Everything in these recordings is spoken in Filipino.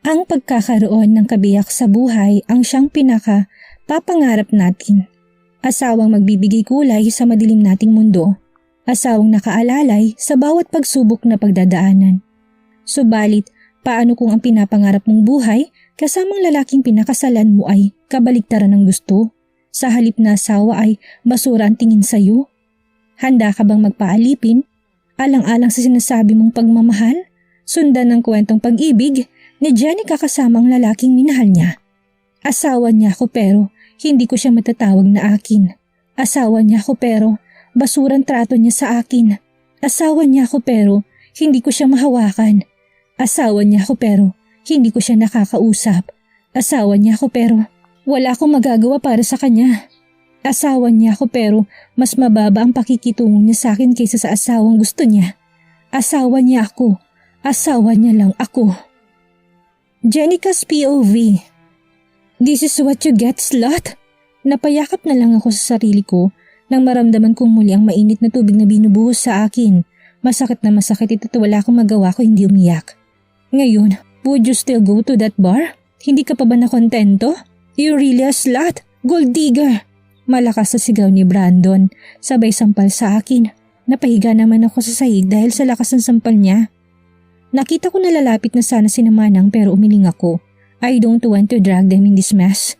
Ang pagkakaroon ng kabiyak sa buhay ang siyang papangarap natin. Asawang magbibigay kulay sa madilim nating mundo. Asawang nakaalalay sa bawat pagsubok na pagdadaanan. Subalit, paano kung ang pinapangarap mong buhay kasamang lalaking pinakasalan mo ay kabaliktaran ng gusto? Sa halip na asawa ay basura ang tingin sa'yo? Handa ka bang magpaalipin? Alang-alang sa sinasabi mong pagmamahal? Sundan ng kwentong pag-ibig ni Jenny kasama ang lalaking minahal niya. Asawa niya ako pero hindi ko siya matatawag na akin. Asawa niya ako pero basurang trato niya sa akin. Asawa niya ako pero hindi ko siya mahawakan. Asawa niya ako pero hindi ko siya nakakausap. Asawa niya ako pero wala akong magagawa para sa kanya. Asawa niya ako pero mas mababa ang pakikitungo niya sa akin kaysa sa asawang gusto niya. Asawa niya ako. Asawa niya lang ako. Jenica's POV. This is what you get, slut? Napayakap na lang ako sa sarili ko nang maramdaman kong muli ang mainit na tubig na binubuhos sa akin. Masakit na masakit ito at wala akong magawa ko hindi umiyak. Ngayon, would you still go to that bar? Hindi ka pa ba nakontento? You're really a slut, gold digger. Malakas sa sigaw ni Brandon, sabay sampal sa akin. Napahiga naman ako sa sahig dahil sa lakas ng sampal niya. Nakita ko na lalapit na sana si Manang pero umiling ako. I don't want to drag them in this mess.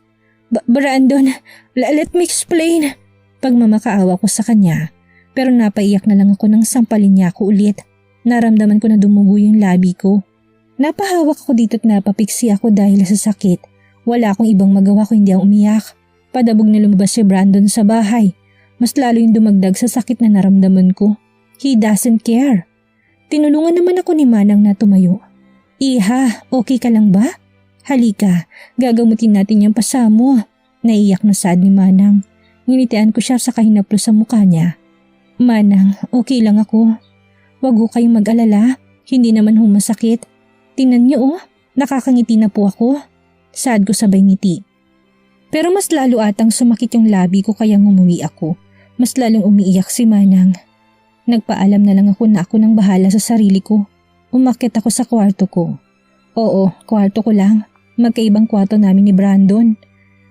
Brandon, let me explain. Pagmamakaawa ko sa kanya, pero napaiyak na lang ako nang sampalin niya ako ulit. Naramdaman ko na dumugo yung labi ko. Napahawak ako dito at napapiksi ako dahil sa sakit. Wala akong ibang magawa kung hindi ang umiyak. Padabog na lumabas si Brandon sa bahay. Mas lalo yung dumagdag sa sakit na naramdaman ko. He doesn't care. Tinulungan naman ako ni Manang na tumayo. Iha, okay ka lang ba? Halika, gagamutin natin yung pasa mo. Naiyak na sad ni Manang. Nginitian ko siya sa kahinaplos sa mukha niya. Manang, okay lang ako. Wag ho kayong mag-alala. Hindi naman ho masakit. Tingnan niyo nakakangiti na po ako. Sad ko sabay ngiti. Pero mas lalo atang sumakit yung labi ko kaya umuwi ako. Mas lalong umiiyak si Manang. Nagpaalam na lang ako na ako nang bahala sa sarili ko. Umakyat ako sa kwarto ko. Oo, kwarto ko lang. Magkaibang kwarto namin ni Brandon.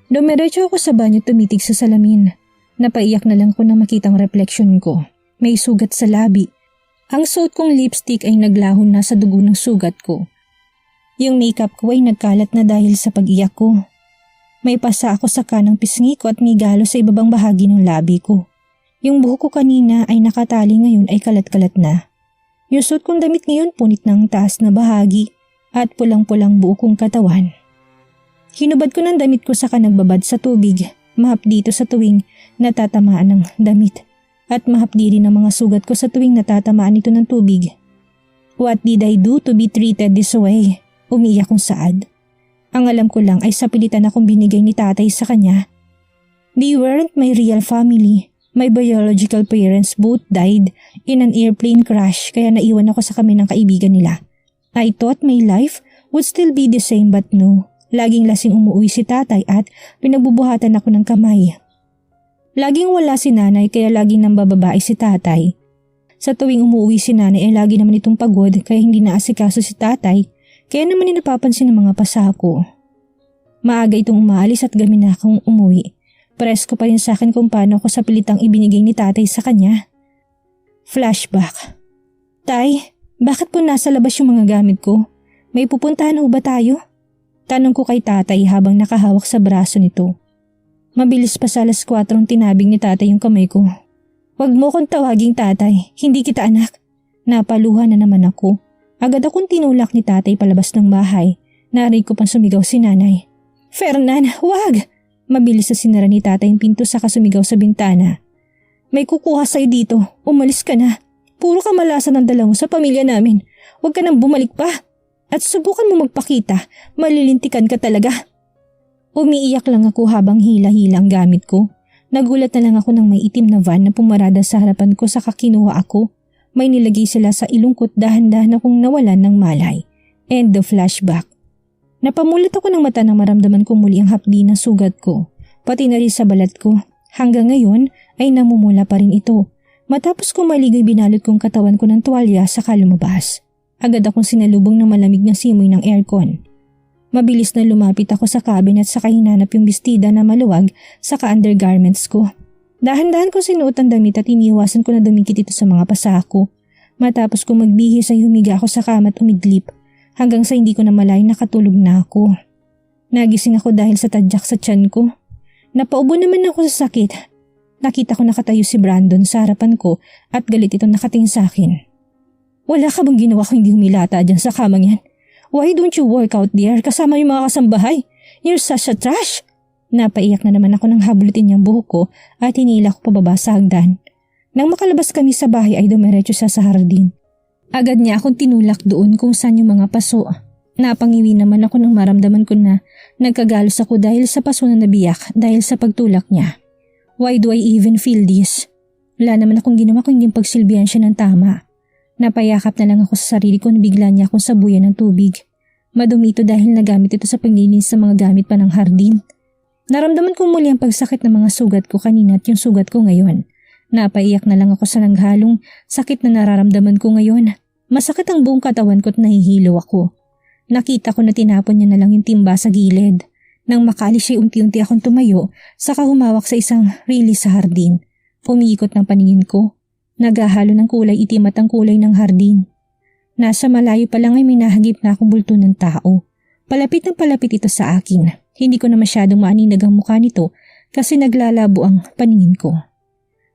Dumiretso ako sa banyo tumitig sa salamin. Napaiyak na lang ko na makitang refleksyon ko. May sugat sa labi. Ang suot kong lipstick ay naglahon na sa dugo ng sugat ko. Yung makeup ko ay nagkalat na dahil sa pag-iyak ko. May pasa ako sa kanang pisngi ko at may galo sa ibabang bahagi ng labi ko. Yung buhok ko kanina ay nakatali ngayon ay kalat-kalat na. Yung suot kong damit ngayon punit ng taas na bahagi at pulang-pulang buo kong katawan. Hinubad ko ng damit ko saka nagbabad sa tubig, mahapdi dito sa tuwing natatamaan ng damit at mahapdi rin ang mga sugat ko sa tuwing natatamaan ito ng tubig. What did I do to be treated this way? Umiiyak kong saad. Ang alam ko lang ay sapilitan akong binigay ni tatay sa kanya. They weren't my real family. My biological parents both died in an airplane crash kaya naiwan ako sa kami ng kaibigan nila. I thought my life would still be the same but no. Laging lasing umuwi si tatay at pinagbubuhatan ako ng kamay. Laging wala si nanay kaya laging nambababae si tatay. Sa tuwing umuwi si nanay ay lagi naman itong pagod kaya hindi naasikaso si tatay kaya naman napapansin ng mga pasa ko. Maaga itong umaalis at gabi na akong umuwi. Presko pa rin sa akin kung paano ako sa pilitang ibinigay ni tatay sa kanya. Flashback. Tay, bakit po nasa labas yung mga gamit ko? May pupuntahan ho ba tayo? Tanong ko kay tatay habang nakahawak sa braso nito. Mabilis pa sa alas 4 tinabing ni tatay yung kamay ko. Huwag mo kong tawaging tatay, hindi kita anak. Napaluha na naman ako. Agad akong tinulak ni tatay palabas ng bahay. Narinig ko pang sumigaw si nanay. Fernan, wag! Mabilis na sinara ni tatay yung pinto saka sumigaw sa bintana. May kukuha sa'yo dito, umalis ka na. Puro kamalasan ang dala mo sa pamilya namin. Huwag ka nang bumalik pa. At subukan mo magpakita, malilintikan ka talaga. Umiiyak lang ako habang hila-hila ang gamit ko. Nagulat na lang ako ng may itim na van na pumarada sa harapan ko saka kinuha ako. May nilagay sila sa ilungkot dahan-dahan akong nawalan ng malay. End of flashback. Napamulat ako ng mata nang maramdaman ko muli ang hapdi ng sugat ko. Pati na rin sa balat ko. Hanggang ngayon ay namumula pa rin ito. Matapos ko maligoy binalot kong katawan ko ng tuwalya saka lumabas. Agad akong sinalubong ng malamig na simoy ng aircon. Mabilis na lumapit ako sa cabinet saka hinanap yung bestida na maluwag sa undergarments ko. Dahan-dahan ko sinuot ang damit at iniwasan ko na dumikit ito sa mga pasa ko. Matapos kong magbihis ay humiga ako sa kama at umidlip hanggang sa hindi ko na malay nakatulog na ako. Nagising ako dahil sa tadyak sa tiyan ko. Napaubo naman ako sa sakit. Nakita ko nakatayo si Brandon sa harapan ko at galit itong nakatingin sa akin. Wala ka bang ginawa kung hindi humilata dyan sa kamang yan? Why don't you work out there kasama yung mga kasambahay? You're such a trash! Napaiyak na naman ako nang habulutin niyang buhok ko at hinila ko pababa sa hagdan. Nang makalabas kami sa bahay ay dumiretso siya sa hardin. Agad niya akong tinulak doon kung saan yung mga paso. Napangiwi naman ako nang maramdaman ko na nagkagalos ako dahil sa paso na nabiyak dahil sa pagtulak niya. Why do I even feel this? Wala naman akong ginawa kundi pagsilbihan siya ng tama. Napayakap na lang ako sa sarili ko na bigla niya akong sabuyan ng tubig. Madumi ito dahil nagamit ito sa paglilinis sa mga gamit pa ng hardin. Naramdaman ko muli ang pagsakit ng mga sugat ko kanina at yung sugat ko ngayon. Napaiyak na lang ako sa nanghalong sakit na nararamdaman ko ngayon. Masakit ang buong katawan ko at nahihilo ako. Nakita ko na tinapon niya na lang yung timba sa gilid. Nang makalis siya unti-unti akong tumayo, saka humawak sa isang rili sa hardin. Umiikot ng paningin ko. Naghahalo ng kulay itim at ang kulay ng hardin. Nasa malayo pa lang ay minahagip na akong bulto ng tao. Palapit ng palapit ito sa akin. Hindi ko na masyadong maaninag ang mukha nito kasi naglalabo ang paningin ko.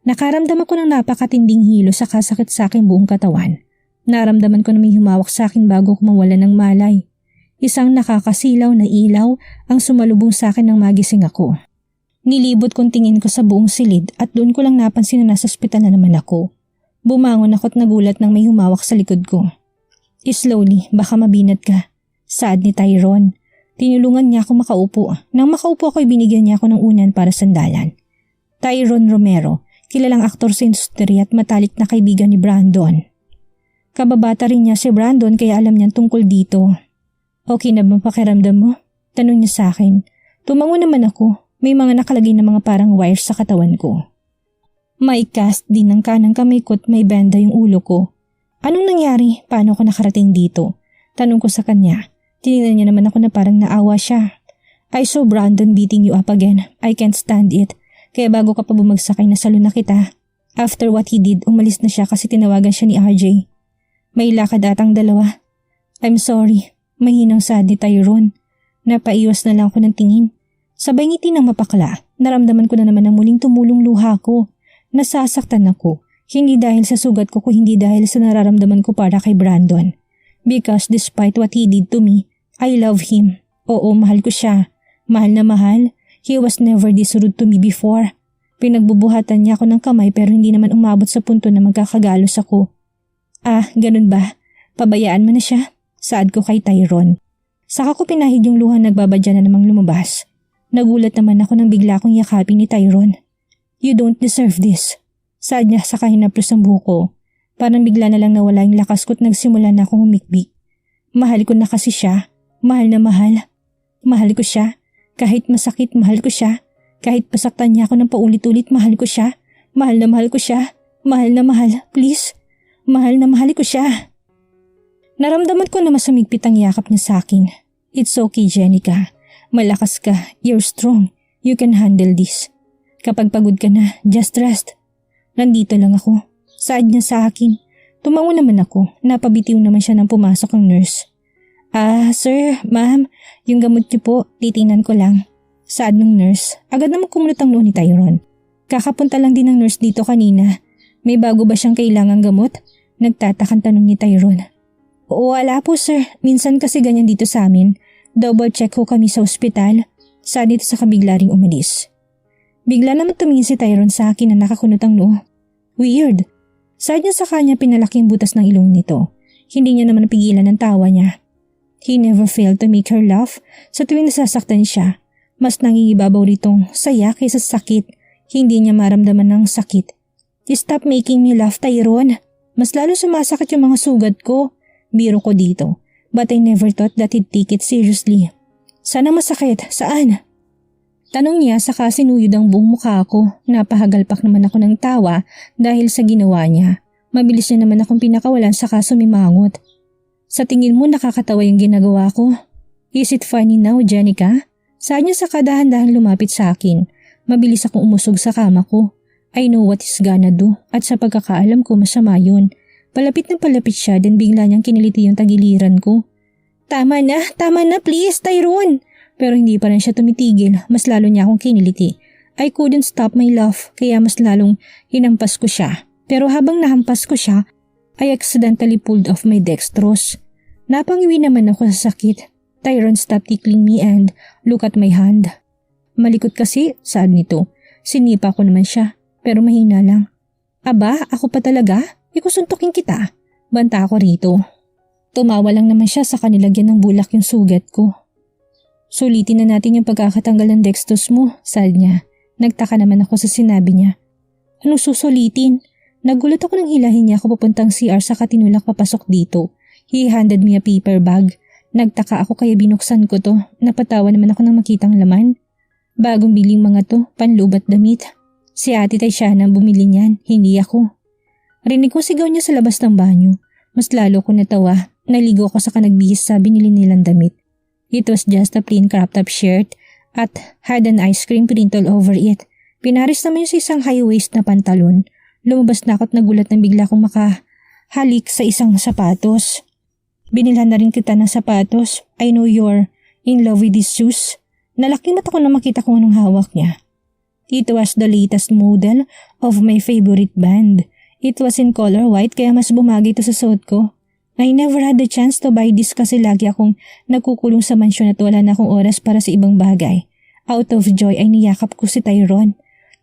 Nakaramdaman ko ng napakatinding hilo sa kasakit sa aking buong katawan. Naramdaman ko na may humawak sa akin bago ko mawala ng malay. Isang nakakasilaw na ilaw ang sumalubong sa akin nang magising ako. Nilibot kong tingin ko sa buong silid at doon ko lang napansin na nasa ospital na naman ako. Bumangon ako at nagulat nang may humawak sa likod ko. Slowly, baka mabinat ka. Saad ni Tyrone. Tinulungan niya ako makaupo. Nang makaupo ako, binigyan niya ako ng unan para sandalan. Tyrone Romero, kilalang aktor sa industriya at matalik na kaibigan ni Brandon. Kababata rin niya si Brandon kaya alam niyan tungkol dito. Okay na ba pakiramdam mo? Tanong niya sa akin. Tumango naman ako. May mga nakalagay na mga parang wires sa katawan ko. May cast din ng kanang kamay ko at may benda yung ulo ko. Anong nangyari? Paano ako nakarating dito? Tanong ko sa kanya. Tinignan niya naman ako na parang naawa siya. I saw Brandon beating you up again. I can't stand it. Kaya bago ka pa bumagsak ay nasalo na kita. After what he did, umalis na siya kasi tinawagan siya ni RJ. May lakad atang dalawa. I'm sorry. Mahinang sad ni Tyrone. Napaiwas na lang ako ng tingin. Sabay ngiti ng mapakla, naramdaman ko na naman na muling tumulong luha ko. Nasasaktan ako, hindi dahil sa sugat ko kundi dahil sa nararamdaman ko para kay Brandon. Because despite what he did to me, I love him. Oo, mahal ko siya. Mahal na mahal. He was never this rude to me before. Pinagbubuhatan niya ako ng kamay pero hindi naman umabot sa punto na magkakagalos ako. Ah, ganun ba? Pabayaan mo na siya? Saad ko kay Tyrone. Saka ko pinahid yung luha nagbabadya na namang lumabas. Nagulat naman ako nang bigla kong yakapin ni Tyrone. You don't deserve this. Saad niya saka hinaplos ang buko. Parang bigla na lang nawala yung lakas ko at nagsimula na akong humikbi. Mahal ko na kasi siya. Mahal na mahal. Mahal ko siya. Kahit masakit, mahal ko siya. Kahit pasaktan niya ako ng paulit-ulit, mahal ko siya. Mahal na mahal ko siya. Mahal na mahal. Please. Mahal na mahal ko siya. Naramdaman ko na masumigpit ang yakap niya sa akin. It's okay, Jenica. Malakas ka. You're strong. You can handle this. Kapag pagod ka na, just rest. Nandito lang ako. Saad niya sa akin. Tumango naman ako. Napabitiw naman siya nang pumasok ang nurse. Sir, ma'am, yung gamot niyo po, titingnan ko lang. Saad ng nurse. Agad naman kumunot ang noo ni Tyrone. Kakapunta lang din ng nurse dito kanina. May bago ba siyang kailangang gamot? Nagtatakang tanong ni Tyrone. Wala po sir. Minsan kasi ganyan dito sa amin. Double check ko kami sa ospital. Saad nito sa kabigla ring umalis. Bigla naman tumingin si Tyrone sa akin na nakakunot ang noo. Weird. Saad niya sa kanya pinalaking butas ng ilong nito. Hindi niya naman napigilan ang tawa niya. He never failed to make her laugh. Sa tuwing nasasaktan siya, mas nangingibabaw ritong saya kaysa sakit. Hindi niya maramdaman ng sakit. Stop making me laugh, Tyrone. Mas lalo sumasakit yung mga sugat ko. Biro ko dito. But I never thought that he'd take it seriously. Sana masakit? Saan? Tanong niya saka sinuyod ang buong mukha ko. Napahagalpak naman ako ng tawa dahil sa ginawa niya. Mabilis niya naman akong pinakawalan saka sumimangot. Sa tingin mo nakakatawa yung ginagawa ko? Is it funny now, Jenica? Saad niya sa kadahan-dahan lumapit sa akin. Mabilis akong umusog sa kama ko. I know what he's gonna do at sa pagkakaalam ko masama yun. Palapit na palapit siya then bigla niyang kiniliti yung tagiliran ko. Tama na please, Tyrone! Pero hindi pa rin siya tumitigil, mas lalo niya akong kiniliti. I couldn't stop my laugh kaya mas lalong hinampas ko siya. Pero habang nahampas ko siya, I accidentally pulled off my dextrose. Napangiwi naman ako sa sakit. Tyrone stopped tickling me and look at my hand. Malikot kasi, saad nito. Sinipa ko naman siya, pero mahina lang. Aba, ako pa talaga? Ikusuntukin kita. Banta ako rito. Tumawa lang naman siya sa kanilagyan ng bulak yung sugat ko. Sulitin na natin yung pagkakatanggal ng dextrose mo, saad niya. Nagtaka naman ako sa sinabi niya. Anong susulitin? Nagulat ako nang hilahin niya ako papuntang CR saka tinulak papasok dito. He handed me a paper bag. Nagtaka ako kaya binuksan ko to. Napatawa naman ako nang makitang laman. Bagong biling mga to, panlubat damit. Si Ate Tatiana ang bumili niyan, hindi ako. Rinig ko sigaw niya sa labas ng banyo. Mas lalo ko natawa. Naligo ako sa kanagbihis sa binili nilang damit. It was just a plain crop top shirt at had an ice cream print all over it. Pinaris naman yung sa isang high-waist na pantalon. Lumabas na ako at nagulat na bigla akong makahalik sa isang sapatos. Binilhan na rin kita ng sapatos. I know you're in love with these shoes. Nalaking mata ko na makita kung anong hawak niya. It was the latest model of my favorite band. It was in color white kaya mas bumagay ito sa suot ko. I never had the chance to buy this kasi lagi akong nagkukulong sa mansyon at wala na akong oras para sa ibang bagay. Out of joy ay niyakap ko si Tyrone.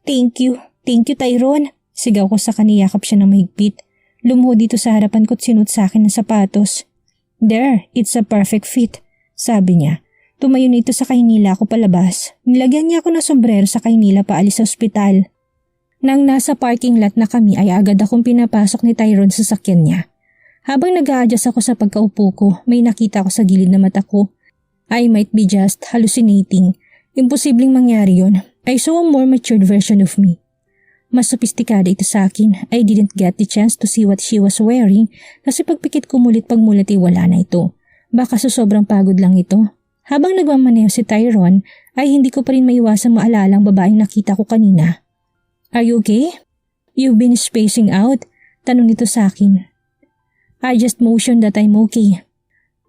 Thank you Tyrone. Sigaw ko sa kaniyakap siya ng mahigpit. Lumuhod dito sa harapan ko at sinuot sa akin ng sapatos. There, it's a perfect fit, sabi niya. Tumayo na ito sa kahinila ko palabas. Nilagyan niya ako ng sombrero sa kahinila paalis sa ospital. Nang nasa parking lot na kami ay agad akong pinapasok ni Tyrone sa sakyan niya. Habang nag-a-adjust ako sa pagkaupo ko, may nakita ko sa gilid na mata ko. I might be just hallucinating. Imposibleng mangyari yun. I saw a more matured version of me. Mas sophisticada ito sa akin. I didn't get the chance to see what she was wearing kasi pagpikit ko pagmulat ay wala na ito. Baka sa sobrang pagod lang ito. Habang nagmamaneho si Tyrone ay hindi ko pa rin maiwasang maalala ang babaeng nakita ko kanina. Are you okay? You've been spacing out? Tanong nito sa akin. I just motioned that I'm okay.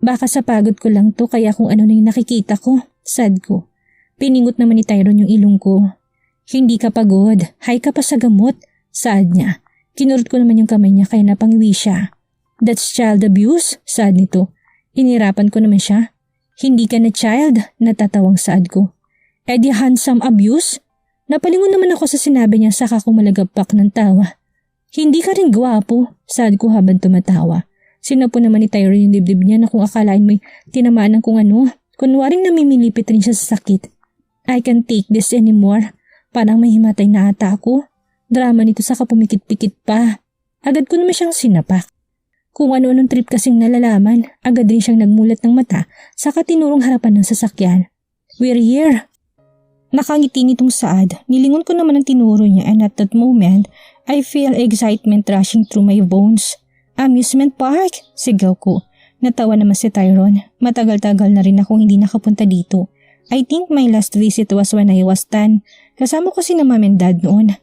Baka sa pagod ko lang to kaya kung ano na yung nakikita ko, sad ko. Piningot naman ni Tyrone yung ilong ko. Hindi ka pagod, high ka pa sa gamot, saad niya. Kinurot ko naman yung kamay niya kaya napangiwi siya. That's child abuse, saad nito. Inirapan ko naman siya. Hindi ka na child, natatawang saad ko. Di handsome abuse? Napalingon naman ako sa sinabi niya saka ko malagappak ng tawa. Hindi ka rin gwapo, saad ko habang tumatawa. Sinapo naman ni Tyrone yung dibdib niya na kung akalain may tinamaan ng kung ano. Kunwaring namimilipit rin siya sa sakit. I can't take this anymore. Parang may himatay na ata ako. Drama nito saka pumikit-pikit pa. Agad ko naman siyang sinapak. Kung ano-anong trip kasing nalalaman, agad rin siyang nagmulat ng mata saka tinurong harapan ng sasakyan. We're here. Nakangiti nitong saad. Nilingon ko naman ang tinuro niya and at that moment, I feel excitement rushing through my bones. Amusement park? Sigaw ko. Natawa naman si Tyrone. Matagal-tagal na rin akong hindi nakapunta dito. I think my last visit was when I was 10. Kasama ko si na mom and dad noon.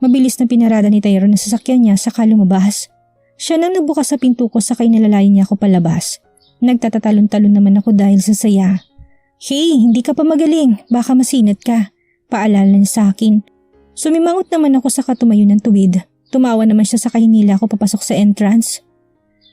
Mabilis na pinarada ni Tyrone ang sasakyan niya saka lumabas. Siya nang nagbukas sa pinto ko saka inalalayan niya ako palabas. Nagtatatalon-talon naman ako dahil sa saya. Hey, hindi ka pa magaling. Baka masinat ka. Paalala niya sa akin. Sumimangot naman ako saka tumayo ng tuwid. Tumawa naman siya sa kahinila ko papasok sa entrance.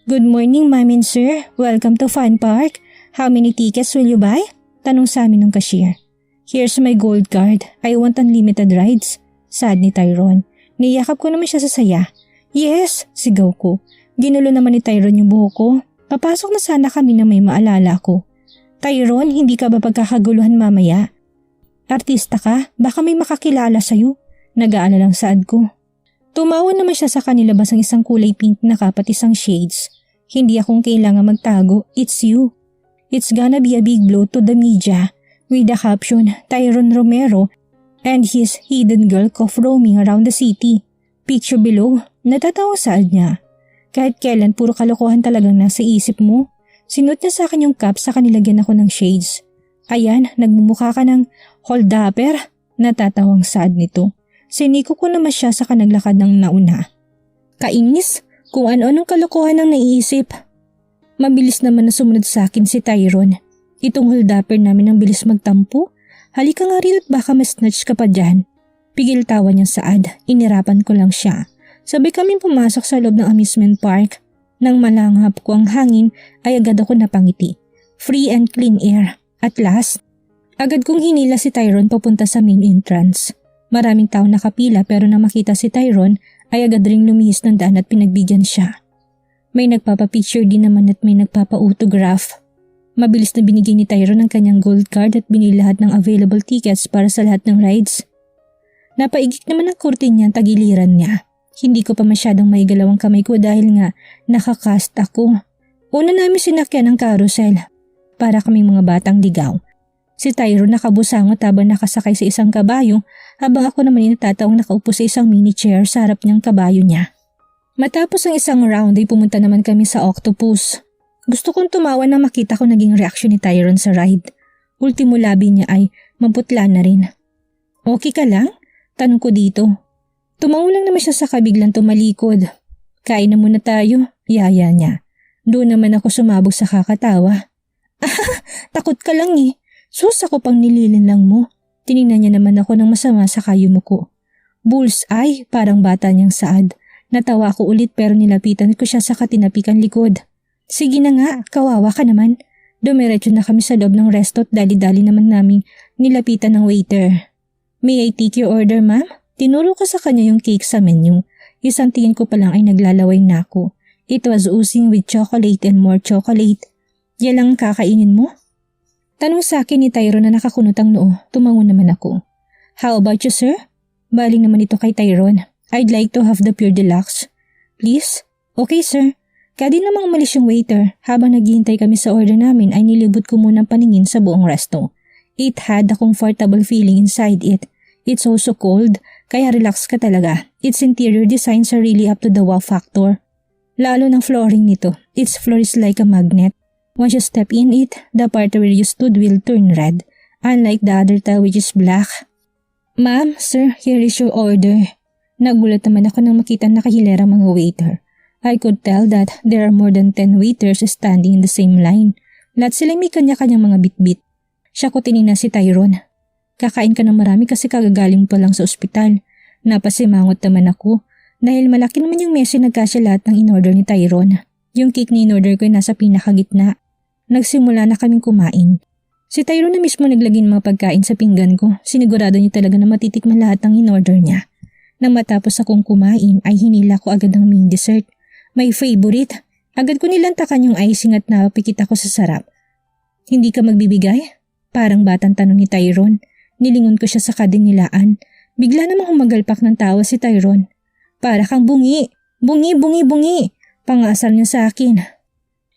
Good morning, ma'am and sir. Welcome to Fun Park. How many tickets will you buy? Tanong sa amin ng cashier. Here's my gold card. I want unlimited rides. Sad ni Tyrone. Niyakap ko naman siya sa saya. Yes, sigaw ko. Ginulo naman ni Tyrone yung buhok ko. Papasok na sana kami na may maalala ko. Tyrone, hindi ka ba pagkakaguluhan mamaya? Artista ka? Baka may makakilala sa'yo. Nag-aalalang saad ko. Tumawa naman siya sa kanilabas ang isang kulay pink na kapatisang shades. Hindi akong kailangan magtago. It's you. It's gonna be a big blow to the media with the caption Tyrone Romero and his hidden girl cough roaming around the city. Picture below, natatawang saad niya. Kahit kailan puro kalokohan talagang nasa isip mo. Sinuot niya sa akin yung cup sa kanilagyan ako ng shades. Ayan, nagmumukha ka ng holdapper. Natatawang sad nito. Siniko ko naman siya sa kanaglakad ng nauna. Kainis, kung ano-anong kalokohan ang naiisip. Mabilis naman na sumunod sa akin si Tyrone. Itong holdapper namin ang bilis magtampo. Halika nga rin at baka mas-snatch ka pa dyan. Pigil tawa niyang saad, inirapan ko lang siya. Sabay kaming pumasok sa loob ng amusement park. Nang malanghap ko ang hangin ay agad ako napangiti. Free and clean air. At last, agad kong hinila si Tyrone papunta sa main entrance. Maraming tao nakapila pero nang makita si Tyrone ay agad ring lumihis ng daan at pinagbigyan siya. May nagpapapicture din naman at may nagpapa-autograph. Mabilis na binigay ni Tyrone ang kanyang gold card at binili lahat ng available tickets para sa lahat ng rides. Napaigik naman ang kurtin niya at tagiliran niya. Hindi ko pa masyadong maigalaw ang kamay ko dahil nga nakakast ako. Una namin sinakyan ang carousel. Para kaming mga batang ligaw. Si Tyrone nakabusangot habang nakasakay sa isang kabayo habang ako naman natataong nakaupo sa isang mini chair sa harap niyang kabayo niya. Matapos ang isang round ay pumunta naman kami sa Octopus. Gusto kong tumawa na makita ko naging reaksyon ni Tyrone sa ride. Ultimo labi niya ay maputla na rin. Okay ka lang? Tanong ko dito. Tumango lang naman siya sa kabiglang tumalikod. Kain na muna tayo, yaya niya. Doon naman ako sumabog sa kakatawa. Takot ka lang eh. Sus ako pang nililin lang mo. Tinignan niya naman ako ng masama sa kayumuko. Bullseye, parang bata niyang saad. Natawa ko ulit pero nilapitan ko siya sa katinapikan likod. Sige na nga, kawawa ka naman. Dumiretso na kami sa loob ng resto at dali-dali naman naming nilapitan ng waiter. May I take your order, ma'am? Tinuro ko sa kanya yung cake sa menu. Isang tingin ko pa lang ay naglalaway na ako. It was oozing with chocolate and more chocolate. Yan lang kakainin mo? Tanong sa akin ni Tyrone na nakakunot ang noo. Tumango naman ako. How about you, sir? Baling naman ito kay Tyrone. I'd like to have the pure deluxe. Please? Okay, sir. Kaya din namang umalis yung waiter. Habang naghihintay kami sa order namin ay nilibot ko muna paningin sa buong resto. It had a comfortable feeling inside it. It's also cold, kaya relax ka talaga. Its interior designs are really up to the wow factor. Lalo ng flooring nito. Its floor is like a magnet. Once you step in it, the part where you stood will turn red, unlike the other tile which is black. Ma'am, sir, here is your order. Nagulat naman ako nang makita nakahilerang mga waiter. I could tell that there are more than 10 waiters standing in the same line. Lahat sila may kanya-kanyang mga bitbit. Siya ko tinignan si Tyrone. Kakain ka ng marami kasi kagagaling pa lang sa ospital. Napasimangot naman ako dahil malaki naman yung mesa nagkasya lahat ng in-order ni Tyrone. Yung cake na in-order ko ay nasa pinakagitna. Nagsimula na kaming kumain. Si Tyrone na mismo naglagay ng mga pagkain sa pinggan ko. Sinigurado niya talaga na matitikman lahat ng in-order niya. Nang matapos akong kumain ay hinila ko agad ang main dessert. My favorite. Agad ko nilantakan yung icing at napikit ako sa sarap. Hindi ka magbibigay? Parang batang tanong ni Tyrone. Nilingon ko siya sa kadinilaan. Bigla namang humagalpak ng tawa si Tyrone. Para kang bungi. Bungi, bungi, bungi. Pangasar niya sa akin.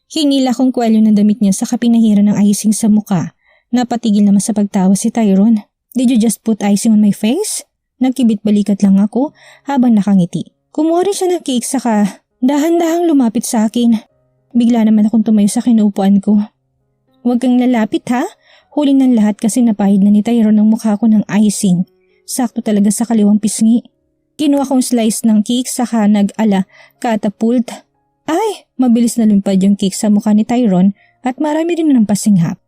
Hinila kong kwelyo ng damit niya sa kapinahiran ng icing sa muka. Napatigil naman sa pagtawa si Tyrone. Did you just put icing on my face? Nagkibit balikat lang ako habang nakangiti. Kumuha rin siya ng cake saka dahan-dahang lumapit sa akin. Bigla naman akong tumayo sa kinuupuan ko. Huwag kang lalapit ha. Huli ng lahat kasi napahid na ni Tyrone ang mukha ko ng icing. Sakto talaga sa kaliwang pisngi. Kinuha kong slice ng cake saka nag-ala catapult. Ay, mabilis na lumpad yung cake sa mukha ni Tyrone at marami rin ng pasinghap.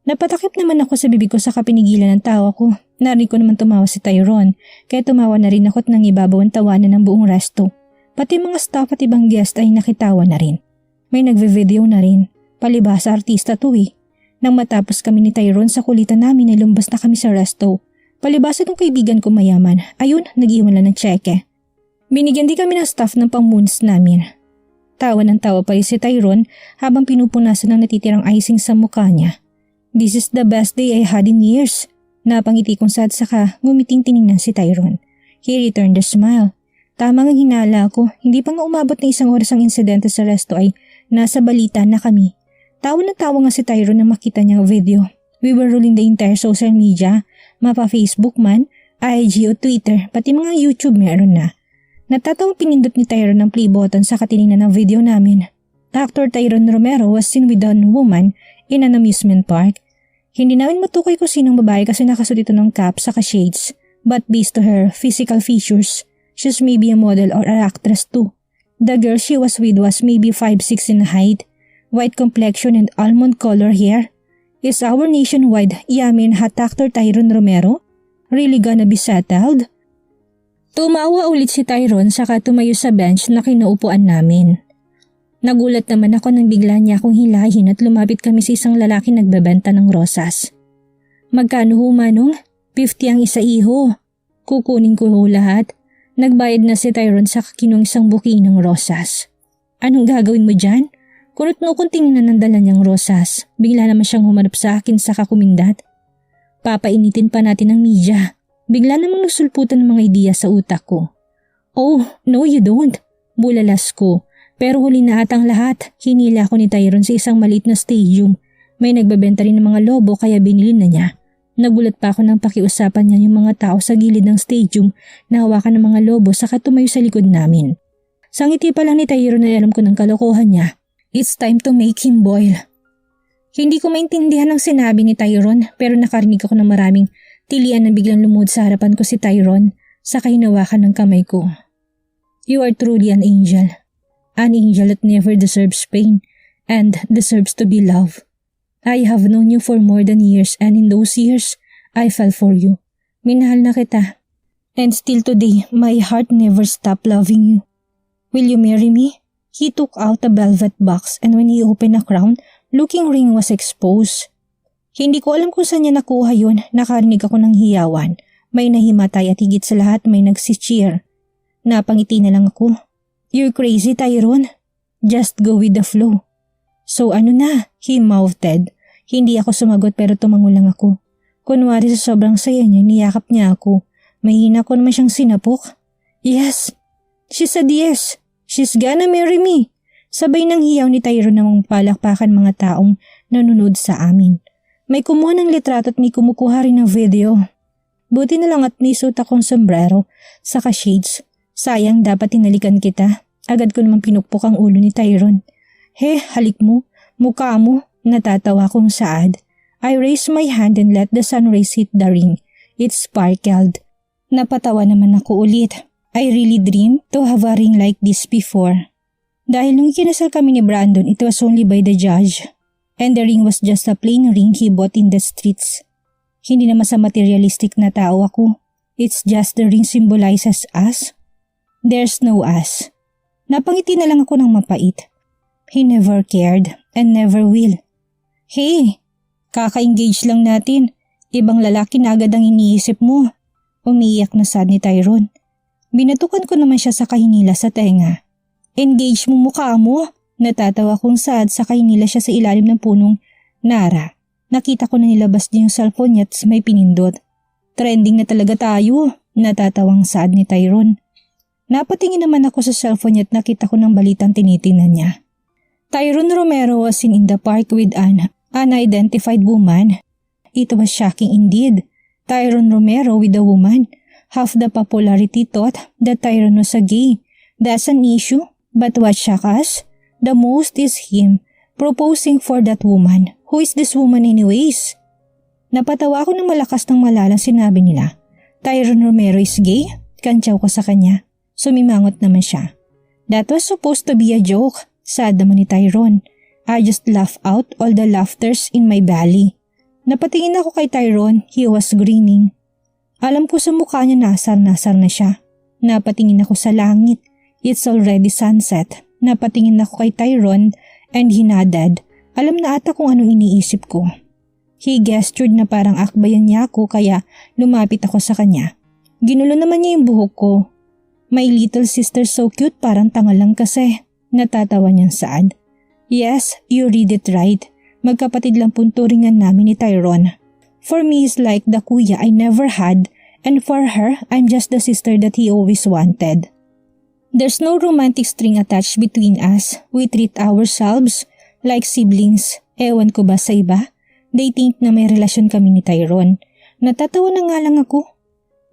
Napatakip naman ako sa bibig ko saka pinigilan ng tawa ko. Narinig ko naman tumawa si Tyrone kaya tumawa na rin ako at nangibabaw ang tawanan ng buong resto. Pati mga staff at ibang guest ay nakitawa na rin. May nagve-video na rin. Palibhasa artista to eh. Nang matapos kami ni Tyrone sa kulitan namin ay lumbas na kami sa resto. Palibhasa ng kaibigan ko mayaman. Ayun, nag-iwan lang ng tseke. Binigyan din kami ng staff ng pang-moons namin. Tawa ng tawa pa rin si Tyrone habang pinupunasan ng natitirang icing sa mukha niya. This is the best day I had in years. Napangiti kong sad saka ngumiting tiningnan si Tyrone. He returned the smile. Tama ngang hinala ako. Hindi pa nga umabot na 1 oras ang insidente sa resto ay nasa balita na kami. Tawa na tawa nga si Tyrone na makita niyang video. We were ruling the entire social media, mapa Facebook man, IG o Twitter, pati mga YouTube meron na. Natatawang pinindot ni Tyrone ng play button sa katiningnan ng video namin. actor Tyrone Romero was seen with a woman in an amusement park. Hindi namin matukoy kung sinong babae kasi nakasuot ito ng cap saka shades. But based to her physical features, she's maybe a model or an actress too. The girl she was with was maybe 5'6" in height, white complexion and almond color hair. Is our nationwide yamin hot actor Tyrone Romero really gonna be settled? Tumawa ulit si Tyrone saka tumayo sa bench na kinaupuan namin. Nagulat naman ako nang bigla niya akong hilahin at lumapit kami sa isang lalaki nagbebenta ng rosas. Magkano ho manong? 50 ang isa iho. Kukunin ko ho lahat. Nagbayad na si Tyrone sa kinong isang buking ng rosas. Anong gagawin mo dyan? Kunot mo kung tingnan ng dala niyang rosas. Bigla naman siyang humarap sa akin sa kakumindat. Papainitin pa natin ang media. Bigla namang nagsulputan ng mga ideya sa utak ko. Oh, no you don't. Bulalas ko. Pero huli na atang lahat, hinila ko ni Tyrone sa isang maliit na stadium. May nagbebenta rin ng mga lobo kaya binili na niya. Nagulat pa ako nang pakiusapan niya yung mga tao sa gilid ng stadium na hawakan ng mga lobo saka tumayo sa likod namin. Sa ngiti pa lang ni Tyrone na alam ko ng kalokohan niya. It's time to make him boil. Hindi ko maintindihan ang sinabi ni Tyrone pero nakarinig ako ng maraming tilian na biglang lumuhod sa harapan ko si Tyrone saka hinawakan ng kamay ko. You are truly an angel. An angel that never deserves pain and deserves to be loved. I have known you for more than years and in those years, I fell for you. Minahal na kita. And still today, my heart never stopped loving you. Will you marry me? He took out a velvet box and when he opened a crown, looking ring was exposed. Hindi ko alam kung saan niya nakuha yun. Nakarinig ako ng hiyawan. May nahimatay at higit sa lahat may nagsi-cheer. Napangiti na lang ako. You're crazy, Tyrone. Just go with the flow. So ano na? He mouthed. Hindi ako sumagot pero tumango lang ako. Kunwari sa sobrang saya niya, niyakap niya ako. Mahina ko naman siyang sinapok. Yes. She said yes. She's gonna marry me. Sabay ng hiyaw ni Tyrone namang palakpakan mga taong nanonood sa amin. May kumuha ng litrato at may kumukuha rin ng video. Buti na lang at may suot akong sombrero, saka shades. Sayang dapat tinalikan kita. Agad ko naman pinukpok ang ulo ni Tyrone. He, halik mo, mukha mo, natatawa kong saad. I raised my hand and let the sun rays hit the ring. It sparkled. Napatawa naman ako ulit. I really dreamed to have a ring like this before. Dahil nung kinasal kami ni Brandon, it was only by the judge. And the ring was just a plain ring he bought in the streets. Hindi naman sa materialistic na tao ako. It's just the ring symbolizes us. There's no us. Napangiti na lang ako ng mapait. He never cared and never will. Hey, kaka-engage lang natin. Ibang lalaki na agad ang iniisip mo. Umiiyak na sad ni Tyrone. Binatukan ko naman siya sa kahinila sa tenga. Engage mo mukha mo. Natatawa kong sad sa kahinila siya sa ilalim ng punong nara. Nakita ko na nilabas niya yung cellphone niya at may pinindot. Trending na talaga tayo. Natatawang sad ni Tyrone. Napatingin naman ako sa cellphone niya at nakita ko ng balitang tinitingnan niya. Tyrone Romero was seen in the park with an unidentified woman. It was shocking indeed. Tyrone Romero with a woman. Half the popularity thought that Tyrone was a gay. That's an issue. But what shocked us the most is him proposing for that woman. Who is this woman anyways? Napatawa ako ng malakas ng malalang sinabi nila. Tyrone Romero is gay? Kantsaw ko sa kanya. Sumimangot naman siya. That was supposed to be a joke. Sad naman ni Tyrone. I just laughed out all the laughters in my belly. Napatingin ako kay Tyrone. He was grinning. Alam ko sa mukha niya nasar-nasar na siya. Napatingin ako sa langit. It's already sunset. Napatingin ako kay Tyrone and he nodded. Alam na ata kung anong iniisip ko. He gestured na parang akbayan niya ako kaya lumapit ako sa kanya. Ginulo naman niya yung buhok ko. My little sister so cute parang tanga lang kasi. Natatawa niyang saad. Yes, you read it right. Magkapatid lang punturingan namin ni Tyrone. For me he's like the kuya I never had and for her I'm just the sister that he always wanted. There's no romantic string attached between us. We treat ourselves like siblings. Ewan ko ba sa iba? They think na may relasyon kami ni Tyrone. Natatawa na nga lang ako.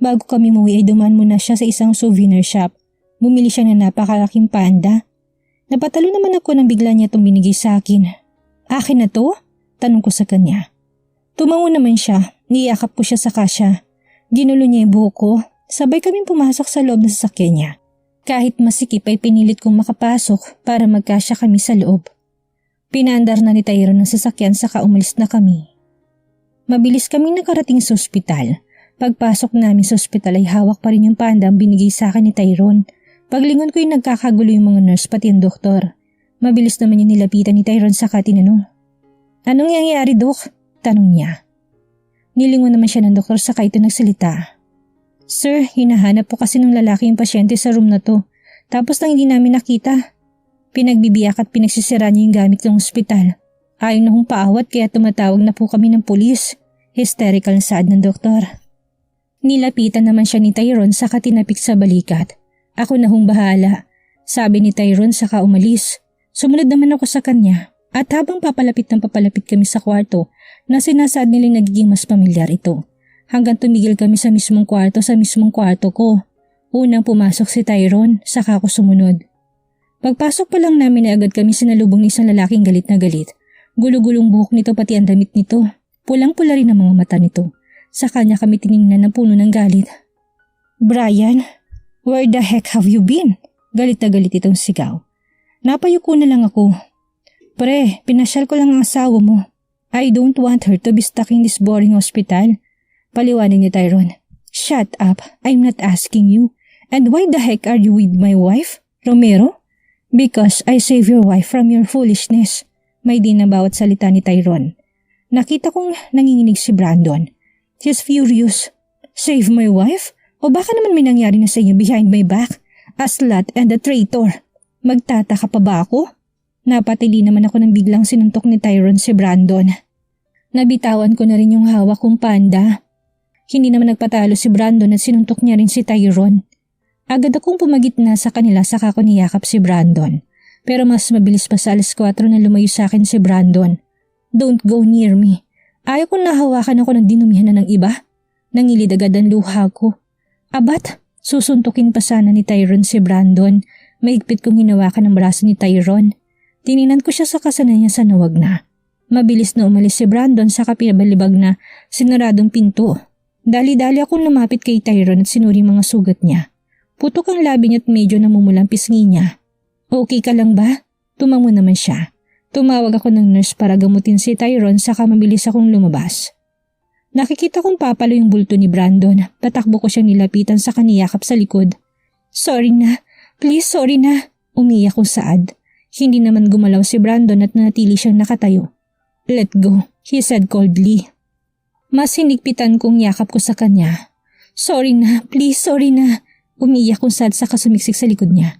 Bago kami muwi ay dumaan muna siya sa isang souvenir shop. Bumili siya ng napakalaking panda. Napatalo naman ako nang bigla niya itong binigay sa akin. Akin na to? Tanong ko sa kanya. Tumango naman siya, niyakap ko siya sa kasya. Ginulo niya yung buhok ko, sabay kaming pumasok sa loob ng sasakyan niya. Kahit masikip ay pinilit kong makapasok para magkasya kami sa loob. Pinaandar na ni Tyrone ng sasakyan saka umalis na kami. Mabilis kaming nakarating sa ospital. Pagpasok namin sa ospital ay hawak pa rin yung panda ang binigay sa akin ni Tyrone. Paglingon ko yung nagkakagulo yung mga nurse pati ang doktor. Mabilis naman yung nilapitan ni Tyrone saka tinanong. Anong nangyayari, Dok? Tanong niya. Nilingon naman siya ng doktor saka ito nagsalita. Sir, hinahanap po kasi ng lalaki yung pasyente sa room na to. Tapos nang hindi namin nakita. Pinagbibiyak at pinagsisira niya yung gamit ng ospital. Ayaw na hong paawat kaya tumatawag na po kami ng pulis. Hysterical na saad ng doktor. Nilapitan naman siya ni Tyrone saka tinapik sa balikat. Ako na hong bahala. Sabi ni Tyrone saka umalis. Sumunod naman ako sa kanya at habang papalapit kami sa kwarto na sinasaad nilang nagiging mas pamilyar ito. Hanggang tumigil kami sa mismong kwarto ko. Unang pumasok si Tyrone saka ako sumunod. Pagpasok pa lang namin ay agad kami sinalubong ng isang lalaking galit na galit. Gulo-gulong buhok nito pati ang damit nito. Pulang-pula rin ang mga mata nito. Sa kanya kami tiningnan ng puno ng galit. Brian, where the heck have you been? Galit na galit itong sigaw. Napayuko na lang ako. Pre, pinasyal ko lang ang asawa mo. I don't want her to be stuck in this boring hospital. Paliwanag ni Tyrone. Shut up, I'm not asking you. And why the heck are you with my wife, Romero? Because I saved your wife from your foolishness. May din na bawat salita ni Tyrone. Nakita kong nanginginig si Brandon. He's furious. Save my wife? O baka naman may nangyari na sa inyo behind my back? A slut and a traitor. Magtataka pa ba ako? Napatili naman ako nang biglang sinuntok ni Tyrone si Brandon. Nabitawan ko na rin yung hawak kong panda. Hindi naman nagpatalo si Brandon at sinuntok niya rin si Tyrone. Agad akong pumagitna sa kanila saka ko niyakap si Brandon. Pero mas mabilis pa sa 4:00 na lumayo sa akin si Brandon. Don't go near me. Ayaw kong nahawakan ako ng dinumihan na ng iba. Nangilid agad ang luha ko. Abat, susuntukin pa sana ni Tyrone si Brandon. Maigpit kong hinawakan ang braso ni Tyrone. Tininan ko siya sa kasanay niya sa nawag na. Mabilis na umalis si Brandon sa kapinabalibag na sinaradong pinto. Dali-dali akong lumapit kay Tyrone at sinuri mga sugat niya. Putok ang labi niya at medyo namumulang pisngi niya. Okay ka lang ba? Tumango naman siya. Tumawag ako ng nurse para gamutin si Tyrone saka mabilis akong lumabas. Nakikita kong papalo yung bulto ni Brandon. Tatakbo ko siyang nilapitan sa kaniyakap sa likod. Sorry na. Please, sorry na. Umiyak kong saad. Hindi naman gumalaw si Brandon at nanatili siyang nakatayo. Let go, he said coldly. Mas hinigpitan kong yakap ko sa kanya. Sorry na, please, sorry na. Umiyak kong saad saka sumiksik sa likod niya.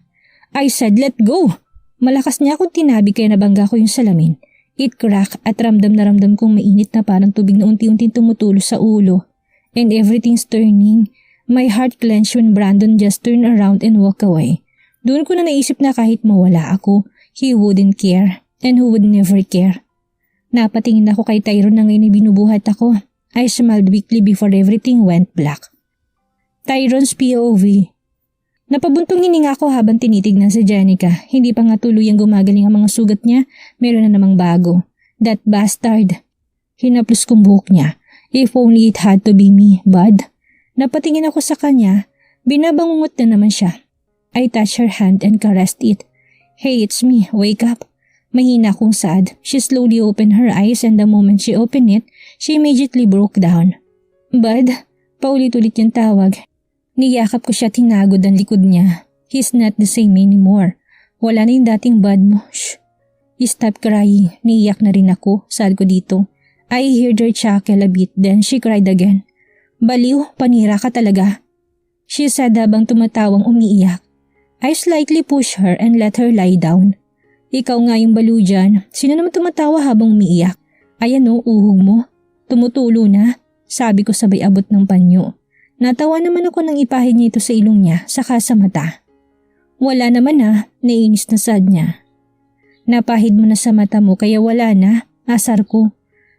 I said let go. Malakas niya akong tinabi kaya nabangga ko yung salamin. It cracked at ramdam na ramdam kong mainit na parang tubig na unti-unting tumutulo sa ulo. And everything's turning. My heart clenched when Brandon just turned around and walked away. Doon ko na naisip na kahit mawala ako, he wouldn't care and who would never care. Napatingin ako kay Tyrone na ngayon binubuhat ako. I smiled weakly before everything went black. Tyrone's POV. Napabuntong hininga ako habang tinitignan si Jenica. Hindi pa nga tuluyang gumagaling ang mga sugat niya, meron na namang bago. That bastard. Hinaplos kong buhok niya. If only it had to be me, bud. Napatingin ako sa kanya, binabangungot na naman siya. I touched her hand and caressed it. Hey, it's me, wake up. Mahina akong sad. She slowly opened her eyes and the moment she opened it, she immediately broke down. Bud, paulit-ulit yung tawag. Niyakap ko siya at hinagod ang likod niya. He's not the same anymore. Wala na yung dating bud mo. Shh. He stopped crying. Niiyak na rin ako. Sad ko dito. I heard her chuckle a bit then she cried again. Baliw, panira ka talaga. She said habang tumatawang umiiyak. I slightly pushed her and let her lie down. Ikaw nga yung baliw dyan. Sino naman tumatawa habang umiiyak? Ayan o, uhog mo. Tumutulo na. Sabi ko sabay abot ng panyo. Natawa naman ako nang ipahin niya ito sa ilong niya saka sa mata. Wala naman na, naiinis na sad niya. Napahid mo na sa mata mo kaya wala na, asar ko.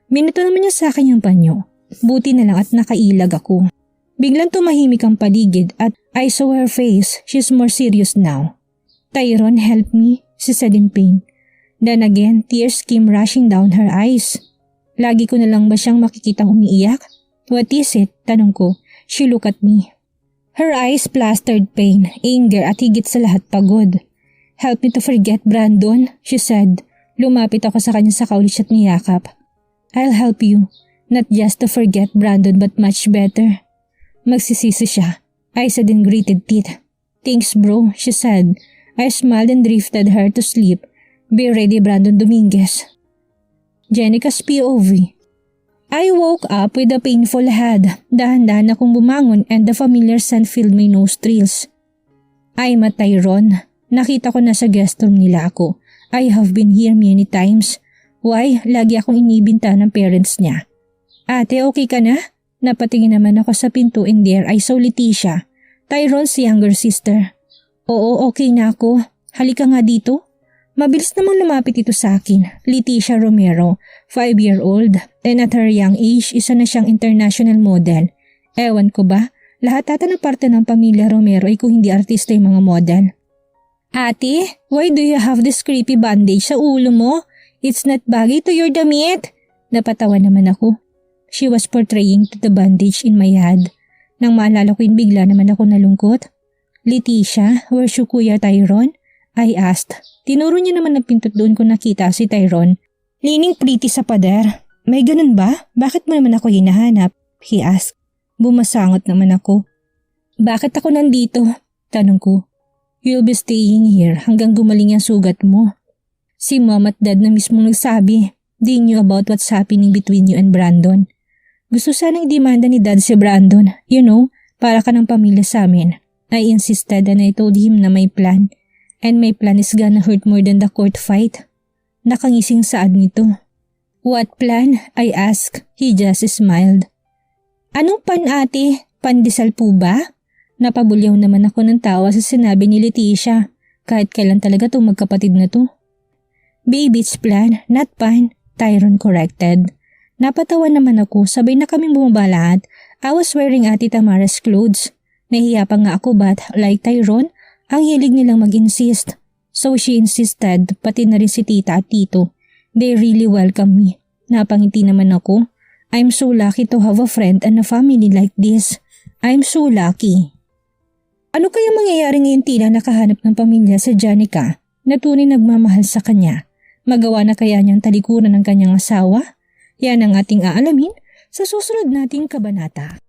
Minuto naman niya sa akin yung panyo. Buti na lang at nakailag ako. Biglang tumahimik ang paligid at I saw her face. She's more serious now. Tyrone, help me. she said in pain. Then again, tears came rushing down her eyes. Lagi ko na lang ba siyang makikitang umiiyak? What is it? Tanong ko. She looked at me. Her eyes plastered pain, anger at higit sa lahat pagod. Help me to forget, Brandon, she said. Lumapit ako sa kanya sa kaulit at niyakap. I'll help you. Not just to forget, Brandon, but much better. Magsisisi siya. I said in gritted teeth. Thanks, bro, she said. I smiled and drifted her to sleep. Be ready, Brandon Dominguez. Jenica's POV. I woke up with a painful head. Dahan-dahan akong bumangon and the familiar scent filled my nostrils. Ay, Tyron. Nakita ko na sa guest room nila ako. I have been here many times. Why? Lagi akong inibinta ng parents niya. Ate, okay ka na? Napatingin naman ako sa pinto and there I saw Leticia, Tyron's younger sister. Oo, okay na ako. Halika nga dito. Mabilis namang lumapit ito sa akin. Leticia Romero, 5-year-old, and at her young age, isa na siyang international model. Ewan ko ba, lahat ata ng parte ng pamilya Romero ay kung hindi artista yung mga model. Ate, why do you have this creepy bandage sa ulo mo? It's not bagay to your damit. Napatawa naman ako. She was portraying to the bandage in my head. Nang maalala ko yun, bigla naman ako nalungkot. Leticia, where's your Kuya Tyron? I asked. Tinuro niya naman ang pinto doon ko nakita si Tyron. Leaning pretty sa pader. May ganun ba? Bakit mo naman ako hinahanap? He asked. Bumasangot naman ako. Bakit ako nandito? Tanong ko. You'll be staying here hanggang gumaling ang sugat mo. Si Mom at Dad na mismong nagsabi. They knew about what's happening between you and Brandon. Gusto sanang idemanda ni Dad si Brandon. You know, para ka ng pamilya sa amin. I insisted and I told him na may plan. And my plan is gonna hurt more than the court fight. Nakangising saad nito. What plan? I asked. He just smiled. Anong pan ate? Pandesal po ba? Napabulyaw naman ako ng tawa sa sinabi ni Leticia. Kahit kailan talaga itong magkapatid na to. Baby's plan, not pan, Tyron corrected. Napatawa naman ako, sabay na kaming bumaba lahat. I was wearing Ate Tamara's clothes. Nahiya pa nga ako but like Tyron, ang hilig nilang mag-insist. So she insisted, pati na rin si tita at tito. They really welcome me. Napangiti naman ako. I'm so lucky to have a friend and a family like this. I'm so lucky. Ano kaya mangyayari ngayon tila nakahanap ng pamilya sa Janica na tunay nagmamahal sa kanya? Magawa na kaya niyang talikuran ng kanyang asawa? Yan ang ating aalamin sa susunod nating kabanata.